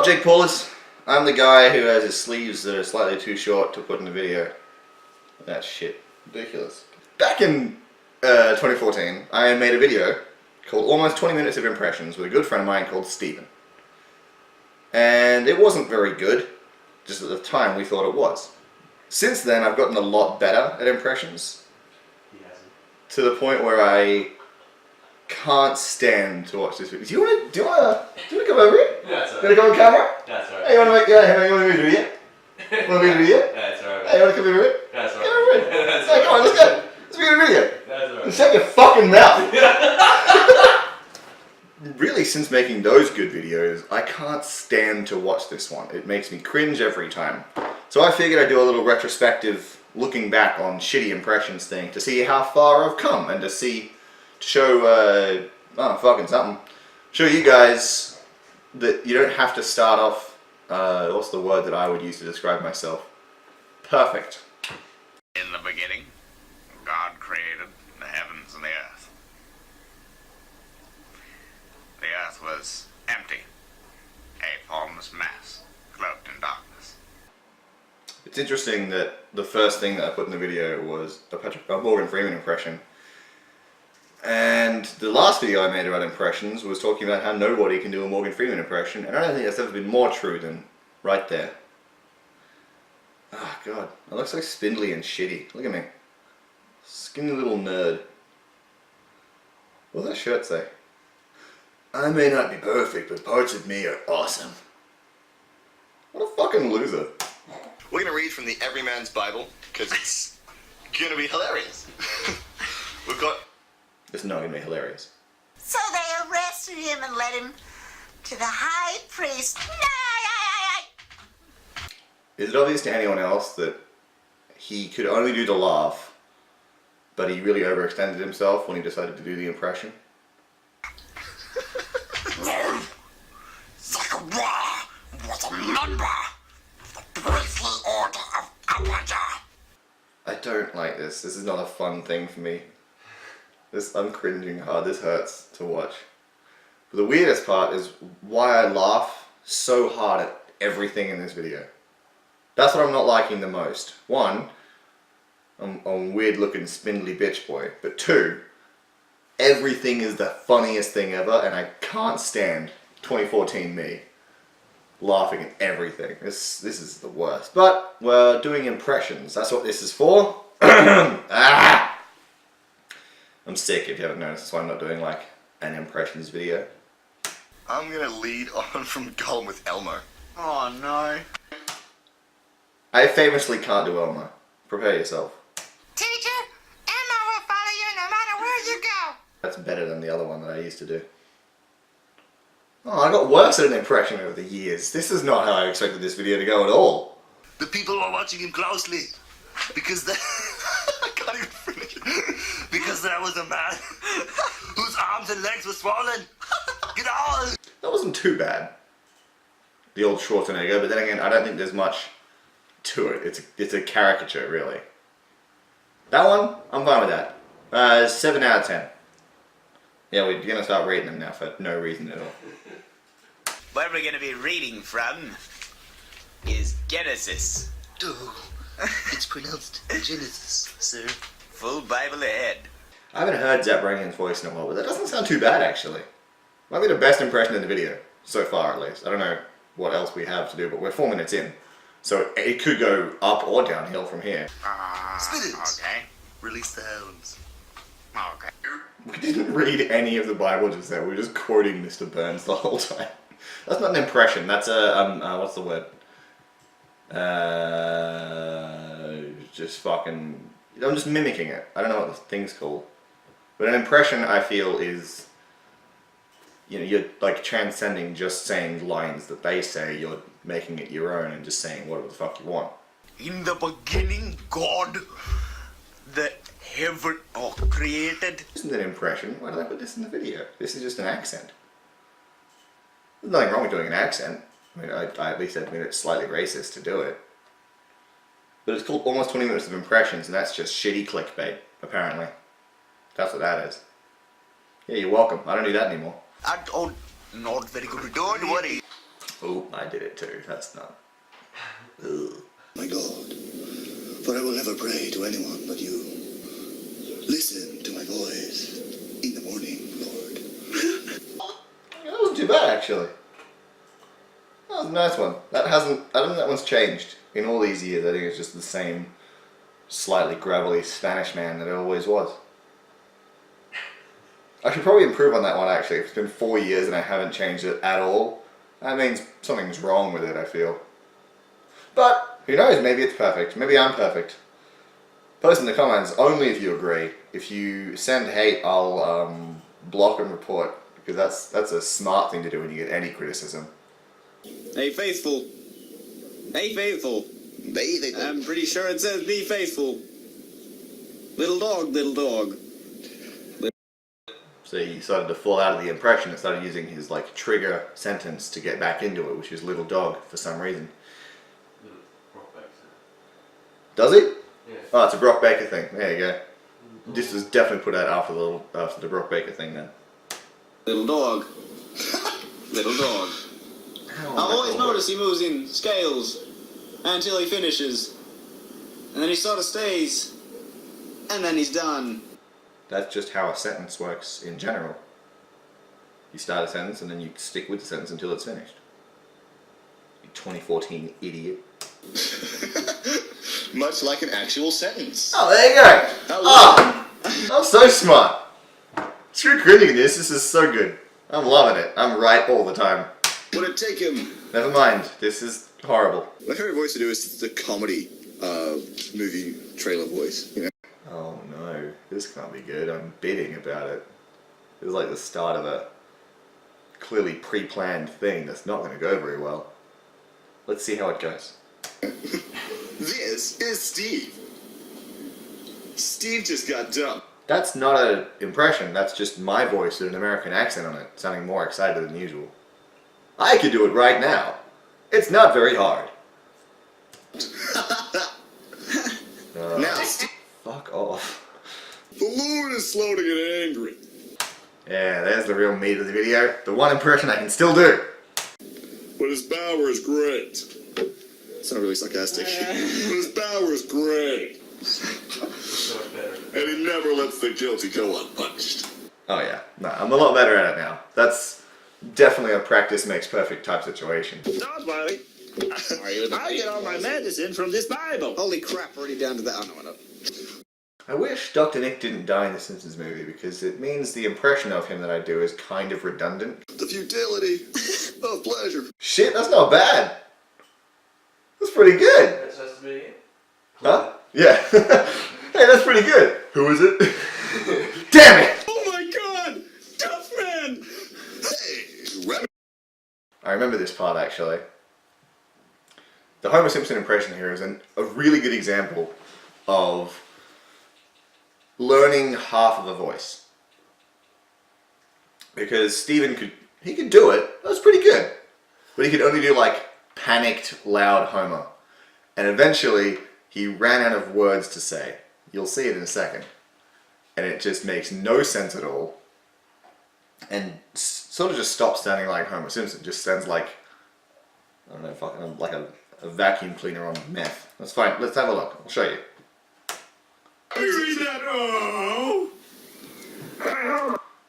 Jake Paulus? I'm the guy who has his sleeves that are slightly too short to put in the video. That's shit. Ridiculous. Back in 2014, I made a video called Almost 20 Minutes of Impressions with a good friend of mine called Steven. And it wasn't very good, just at the time we thought it was. Since then I've gotten a lot better at impressions. He hasn't. To the point where I can't stand to watch this video. Do you want to come over here? That's alright. You want to come on camera? That's alright. Hey, you want to make, you want to be a video? Want to be a video? That's alright. Hey, you want to come over here? That's Come alright. over here. That's Hey, come on, let's go. Let's be in a video. That's alright. Shut your fucking mouth. Really, since making those good videos, I can't stand to watch this one. It makes me cringe every time. So I figured I'd do a little retrospective looking back on shitty impressions thing to see how far I've come and to show, fucking something. Show you guys that you don't have to start off, what's the word that I would use to describe myself? Perfect. In the beginning, God created the heavens and the earth. The earth was empty, a formless mass, cloaked in darkness. It's interesting that the first thing that I put in the video was a Morgan Freeman impression. And the last video I made about impressions was talking about how nobody can do a Morgan Freeman impression, and I don't think that's ever been more true than right there. Oh god, it looks so spindly and shitty. Look at me. Skinny little nerd. What does that shirt say? I may not be perfect, but parts of me are awesome. What a fucking loser. We're gonna read from the Everyman's Bible, because it's gonna be hilarious. We've got... It's not gonna be hilarious. So they arrested him and led him to the high priest. Is it obvious to anyone else that he could only do the laugh, but he really overextended himself when he decided to do the impression? Zachariah was a member of the priestly order of Abijah. I don't like this. This is not a fun thing for me. I'm cringing hard. This hurts to watch. But the weirdest part is why I laugh so hard at everything in this video. That's what I'm not liking the most. One, I'm a weird looking spindly bitch boy. But two, everything is the funniest thing ever, and I can't stand 2014 me laughing at everything. This is the worst. But we're doing impressions. That's what this is for. Ah! I'm sick if you haven't noticed. That's why I'm not doing like an impressions video. I'm gonna lead on from Gollum with Elmo. Oh no. I famously can't do Elmo. Prepare yourself. Teacher, Emma will follow you no matter where you go. That's better than the other one that I used to do. Oh, I got worse at an impression over the years. This is not how I expected this video to go at all. The people are watching him closely because they... I can't even finish it. Because there was a man whose arms and legs were swollen. Get on! That wasn't too bad. The old Schwarzenegger, but then again, I don't think there's much to it. It's a caricature, really. That one, I'm fine with that. 7 out of 10. Yeah, we're gonna start rating them now for no reason at all. What we're gonna be reading from is Genesis. It's pronounced Genesis, sir. Full Bible ahead. I haven't heard Zap Brannigan's voice in a while, but that doesn't sound too bad, actually. Might be the best impression in the video, so far at least. I don't know what else we have to do, but we're 4 minutes in. So it could go up or downhill from here. Spirits. Okay. Release the hounds. Okay. We didn't read any of the Bible just there, we were just quoting Mr. Burns the whole time. That's not an impression, that's a, what's the word? Just fucking... I'm just mimicking it. I don't know what the thing's called. But an impression, I feel, is... You know, you're like transcending just saying lines that they say, you're making it your own and just saying whatever the fuck you want. In the beginning, God, the heaven created. This isn't an impression. Why did I put this in the video? This is just an accent. There's nothing wrong with doing an accent. I mean, I at least admit it's slightly racist to do it. But it's called Almost 20 Minutes of Impressions, and that's just shitty clickbait, apparently. That's what that is. Yeah, you're welcome. I don't do that anymore. Not very good. Don't worry. Oh, I did it too. That's not. Ugh. My God, for I will never pray to anyone but you. Listen to my voice in the morning, Lord. That wasn't too bad, actually. That was a nice one. That hasn't. I don't think that one's changed in all these years. I think it's just the same slightly gravelly Spanish man that it always was. I should probably improve on that one, actually. If it's been 4 years and I haven't changed it at all, that means something's wrong with it, I feel. But, who knows, maybe it's perfect. Maybe I'm perfect. Post in the comments only if you agree. If you send hate, I'll block and report, because that's a smart thing to do when you get any criticism. Hey, faithful. Hey, faithful. They I'm pretty sure it says be faithful. Little dog, little dog. So he started to fall out of the impression and started using his like trigger sentence to get back into it, which is little dog for some reason. Does he? Yeah. Oh, it's a Brock Baker thing. There you go. This was definitely put out after the Brock Baker thing then. Little dog. Little dog. I've always noticed he moves in scales until he finishes. And then he sort of stays. And then he's done. That's just how a sentence works in general. You start a sentence and then you stick with the sentence until it's finished. You 2014 idiot. Much like an actual sentence. Oh, there you go. Oh, I'm so smart. Screw cringing this. This is so good. I'm loving it. I'm right all the time. Would it take him? Never mind. This is horrible. My favorite voice to do is the comedy movie trailer voice. You know? Oh no, this can't be good. I'm bidding about it. This is like the start of a clearly pre-planned thing that's not going to go very well. Let's see how it goes. This is Steve. Steve just got dumb. That's not an impression, that's just my voice with an American accent on it, sounding more excited than usual. I could do it right now. It's not very hard. Now, Steve. Fuck off. The Lord is slow to get angry. Yeah, there's the real meat of the video. The one impression I can still do. But his power is great. It's not really sarcastic. But his power is great. So much better. And he never lets the guilty go unpunished. Oh yeah, no, I'm a lot better at it now. That's definitely a practice makes perfect type situation. Don't worry. I get all my medicine from this Bible. Holy crap, already down to that. Oh, no. I wish Dr. Nick didn't die in the Simpsons movie because it means the impression of him that I do is kind of redundant. The futility of pleasure. Shit, that's not bad. That's pretty good. That's supposed to be it? Huh? Yeah. Hey, that's pretty good. Who is it? Damn it! Oh my god! Tough man! Hey, I remember this part actually. The Homer Simpson impression here is a really good example of learning half of a voice. Because Steven could do it. That was pretty good. But he could only do like panicked, loud Homer. And eventually he ran out of words to say. You'll see it in a second. And it just makes no sense at all. And sort of just stops sounding like Homer Simpson. Just sounds like, I don't know, fucking like a vacuum cleaner on meth. That's fine. Let's have a look. I'll show you.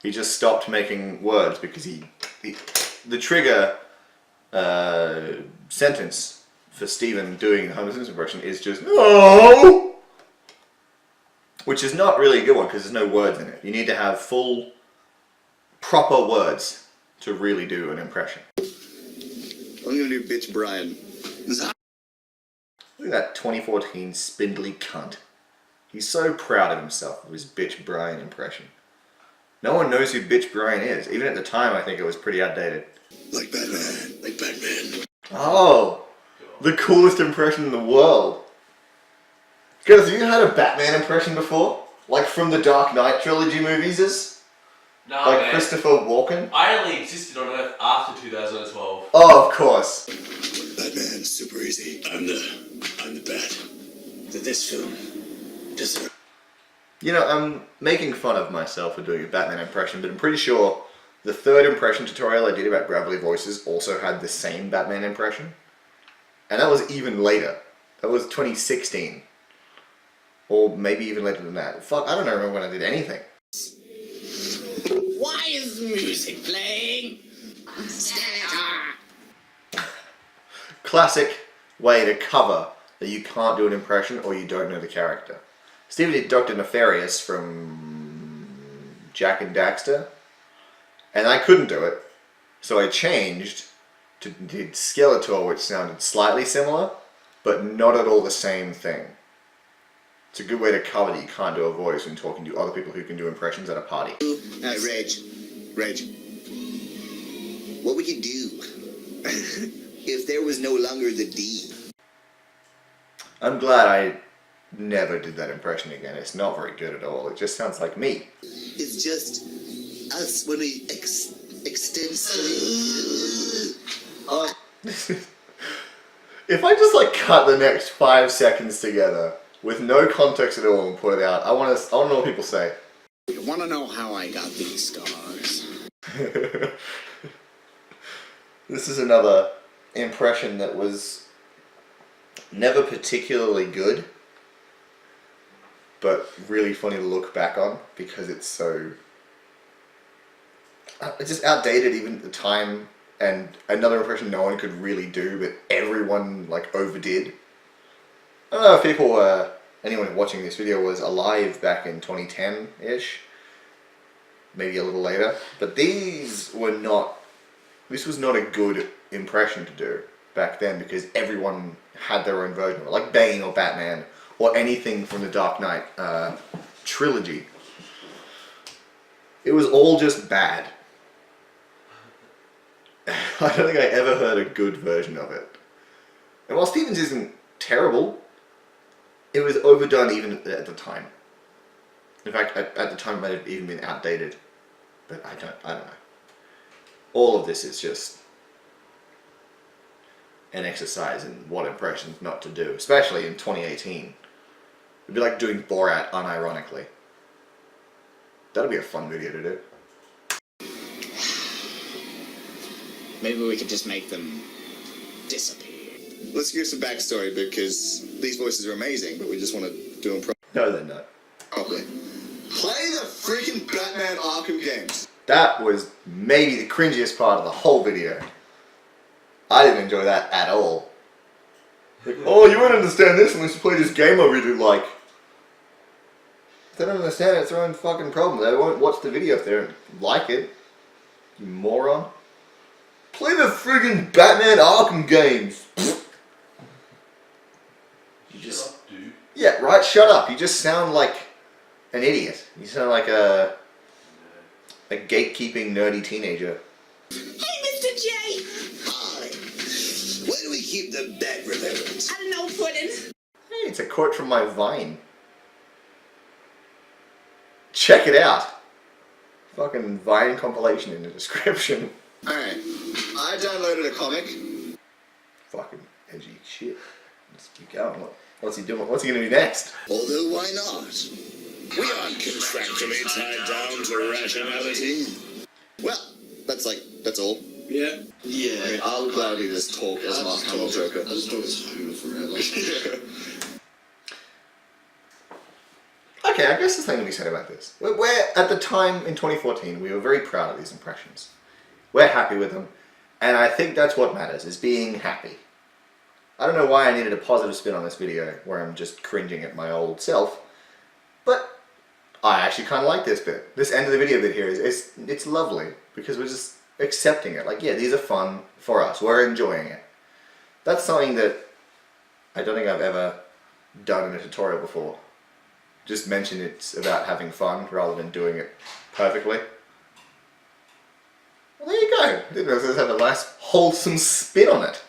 He just stopped making words because the trigger sentence for Steven doing the Homer Simpson impression is just no, which is not really a good one because there's no words in it. You need to have full, proper words to really do an impression. I'm gonna do bitch Brian. Look at that 2014 spindly cunt. He's so proud of himself of his bitch Brian impression. No one knows who bitch Brian is. Even at the time, I think it was pretty outdated. Like Batman. Like Batman. Oh, the coolest impression in the world. Guys, have you had a Batman impression before? Like from the Dark Knight trilogy movies? Nah, Like man. Christopher Walken? I only existed on Earth after 2012. Oh, of course. Batman, super easy. I'm the Bat. That this film deserves. You know, I'm making fun of myself for doing a Batman impression, but I'm pretty sure The third impression tutorial I did about gravelly voices also had the same Batman impression. And that was even later. That was 2016. Or maybe even later than that. Fuck, I don't remember when I did anything. Why is music playing? Classic way to cover that you can't do an impression or you don't know the character. Stephen did Dr. Nefarious from Jack and Daxter, and I couldn't do it, so I changed to did Skeletor, which sounded slightly similar, but not at all the same thing. It's a good way to cover that you can't do a voice when talking to other people who can do impressions at a party. Reg, what would you do if there was no longer the D? I'm glad I never did that impression again. It's not very good at all. It just sounds like me. It's just us when we extensively. If I just like cut the next 5 seconds together with no context at all and put it out, I want to know what people say. You want to know how I got these scars? This is another impression that was never particularly good, but really funny to look back on because it's so... It's just outdated even at the time, and another impression no one could really do, but everyone like overdid. I don't know if people were... anyone watching this video was alive back in 2010-ish, maybe a little later, but these were not... This was not a good impression to do back then because everyone had their own version of it, like Bane or Batman or anything from the Dark Knight trilogy. It was all just bad. I don't think I ever heard a good version of it. And while Stevens isn't terrible, it was overdone even at the time. In fact, at the time it might have even been outdated. But I don't know. All of this is just an exercise in what impressions not to do, especially in 2018. It'd be like doing Borat unironically. That'd be a fun video to do. Maybe we could just make them disappear. Let's give some backstory because these voices are amazing, but we just want to do them No, they're not. properly. Play the freaking Batman Arkham games. That was maybe the cringiest part of the whole video. I didn't enjoy that at all. Like, oh, you wouldn't understand this unless you play this game I really like. If they don't understand it, it's their own fucking problem. They won't watch the video if they don't like it. You moron. Play the friggin' Batman Arkham games. You just... Shut up, dude. Yeah, right, shut up. You just sound like an idiot. You sound like a gatekeeping nerdy teenager. Hey, Mr. J! Hi. Where do we keep the Bat Reverend? I don't know, Puddin'. Hey, it's a quote from my Vine. Check it out. Fucking Vine compilation in the description. Alright. I downloaded a comic. Fucking edgy shit. Let's keep going. What's he doing? What's he gonna do next? Although why not? We aren't contractually tied down to rationality. Well, that's all. Yeah. Yeah, I'll gladly just talk as Mark Hamill Joker. I just talk as Homer forever. Okay, I guess there's something to be said about this. We're at the time in 2014, we were very proud of these impressions. We're happy with them, and I think that's what matters, is being happy. I don't know why I needed a positive spin on this video, where I'm just cringing at my old self, but I actually kind of like this bit. This end of the video bit here, it's lovely, because we're just accepting it. Like, yeah, these are fun for us, we're enjoying it. That's something that I don't think I've ever done in a tutorial before. Just mention it's about having fun, rather than doing it perfectly. Well, there you go. I didn't know this had a nice, wholesome spin on it.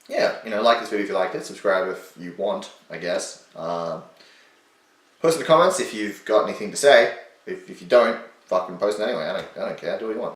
Yeah, you know, like this video if you liked it, subscribe if you want, I guess. Post in the comments if you've got anything to say. If you don't, fucking post it anyway. I don't care. Do what you want.